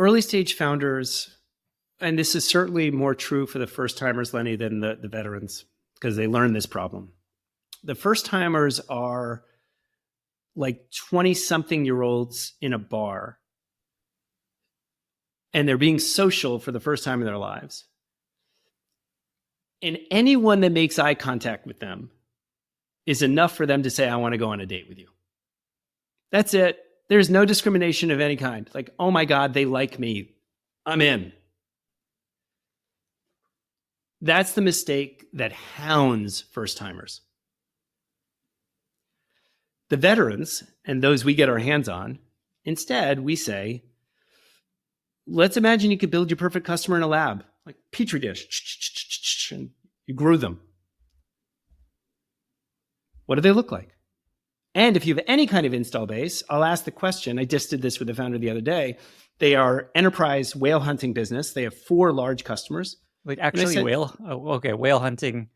Early stage founders, and this is certainly more true for the first timers, Lenny, than the veterans, because they learn this problem. The first timers are like 20 something year olds in a bar, and they're being social for the first time in their lives. And anyone that makes eye contact with them is enough for them to say, I want to go on a date with you. That's it. There's no discrimination of any kind. Like, oh my God, they like me. I'm in. That's the mistake that hounds first timers. The veterans, and those we get our hands on, instead we say, let's imagine you could build your perfect customer in a lab, like Petri dish, and you grew them. What do they look like? And if you have any kind of install base, I'll ask the question. I just did this with the founder the other day. They are enterprise whale hunting business. They have 4 large customers. Like actually whale? Oh, okay, whale hunting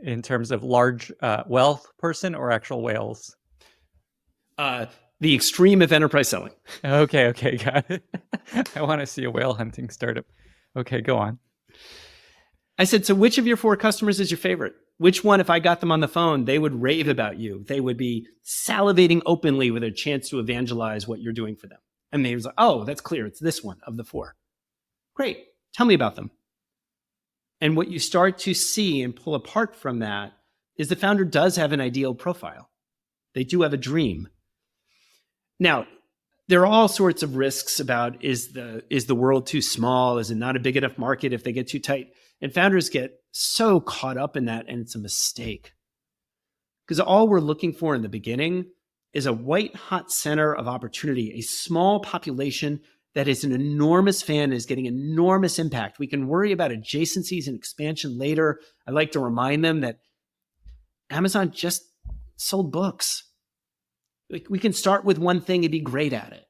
in terms of large wealth person or actual whales? The extreme of enterprise selling. Okay, got it. I want to see a whale hunting startup. Okay, go on. I said, so which of your 4 customers is your favorite? Which one, if I got them on the phone, they would rave about you. They would be salivating openly with a chance to evangelize what you're doing for them. And they was like, oh, that's clear. It's this one of the 4. Great. Tell me about them. And what you start to see and pull apart from that is the founder does have an ideal profile. They do have a dream. Now, there are all sorts of risks about is the world too small? Is it not a big enough market if they get too tight? And founders get so caught up in that, and it's a mistake. Because all we're looking for in the beginning is a white hot center of opportunity, a small population that is an enormous fan, is getting enormous impact. We can worry about adjacencies and expansion later. I like to remind them that Amazon just sold books. Like, we can start with one thing and be great at it.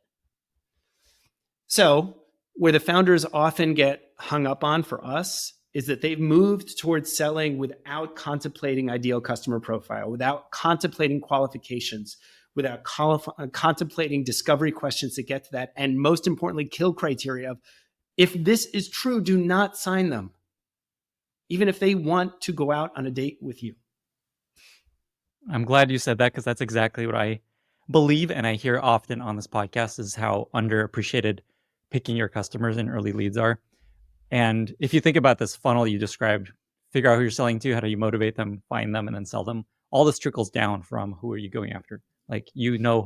So where the founders often get hung up on for us is that they've moved towards selling without contemplating ideal customer profile, without contemplating qualifications, without contemplating discovery questions that get to that, and most importantly, kill criteria of, if this is true, do not sign them, even if they want to go out on a date with you. I'm glad you said that, because that's exactly what I believe and I hear often on this podcast, is how underappreciated picking your customers and early leads are. And if you think about this funnel you described, figure out who you're selling to, how do you motivate them, find them, and then sell them. All this trickles down from who are you going after? Like, you know